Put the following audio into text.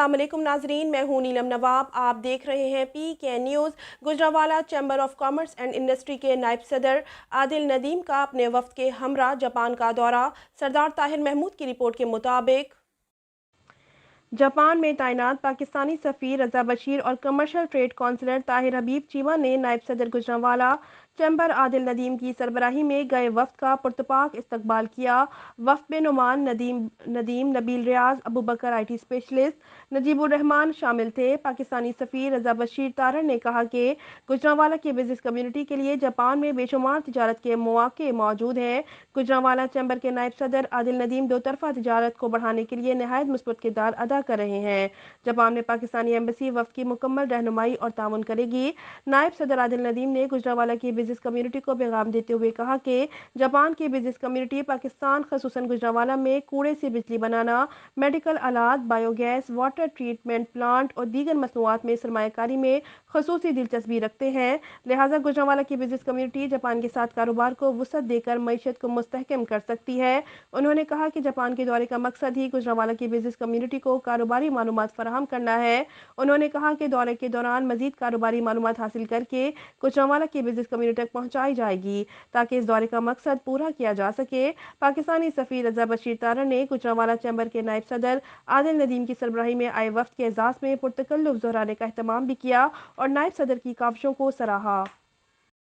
अस्सलाम वालेकुम नाजरीन, मैं हूं नीलम नवाब। आप देख रहे हैं PK news. Gujranwala chamber of commerce and industry के नायब सदर आदिल नदीम का अपने वफ्द के हमरा जापान का दौरा। सरदार ताहिर महमूद की रिपोर्ट के मुताबिक जापान में तैनात पाकिस्तानी सफ़ीर रज़ा बशीर और कमर्शियल ट्रेड काउंसलर ताहिर हबीब चीमा ने नायब सदर गुजरांवाला चैम्बर आदिल नदीम की सरबराही में गए वफ्द का पुरतपाक इस्तकबाल किया। वफ्द में नुमान नदीम, नबील रियाज, अबू बकर IT स्पेशलिस्ट, नजीबुर रहमान शामिल थे। पाकिस्तानी सफ़ीर रज़ा बशीर तारड़ ने कहा कि गुजरांवाला की बिज़नेस कम्युनिटी के लिए जापान में बेशुमार तिजारत के मौके मौजूद हैं। गुजरांवाला चैम्बर के नायब सदर आदिल नदीम दो तरफ़ा तिजारत को बढ़ाने के लिए नहायत मुस्बत किरदार अदा कर रहे हैं। जापान में पाकिस्तानी एम्बेसी वफ्द की मुकम्मल रहनुमाई और ताउन करेगी। नायब सदर आदिल नदीम ने गुजरांवाला की बिज़नेस कम्युनिटी को पैगाम देते हुए कहा कि जापान की बिज़नेस कम्युनिटी पाकिस्तान ख़ुसूसन गुजरांवाला में कूड़े से बिजली बनाना, मेडिकल आलात, बायोगैस, वाटर ट्रीटमेंट प्लांट और दीगर मसनूआत में सरमायाकारी में ख़ुसूसी दिलचस्पी रखते हैं। लिहाजा गुजरांवाला की बिज़नेस कम्युनिटी जापान के साथ कारोबार को वसअत देकर मईशत को मुस्तहकम कर सकती है। उन्होंने कहा कि जापान के दौरे का मकसद ही गुजरांवाला की बिज़नेस कम्युनिटी को कारोबारी मालूमात फराहम करना है। उन्होंने कहा कि दौरे के दौरान मज़ीद कारोबारी मालूमात हासिल करके गुजरांवाला की बिज़नेस कम्युनिटी तक पहुँचाई जाएगी ताकि इस दौरे का मकसद पूरा किया जा सके। पाकिस्तानी सफ़ीर रज़ा बशीर तारड़ ने गुजरांवाला चैम्बर के नायब सदर आदिल नदीम की सरबराही में आए वफ्द के एजाज़ में पुरतकल्लुफ़ ज़ोराने का एहतमाम भी किया और नायब सदर की काविशों को सराहा।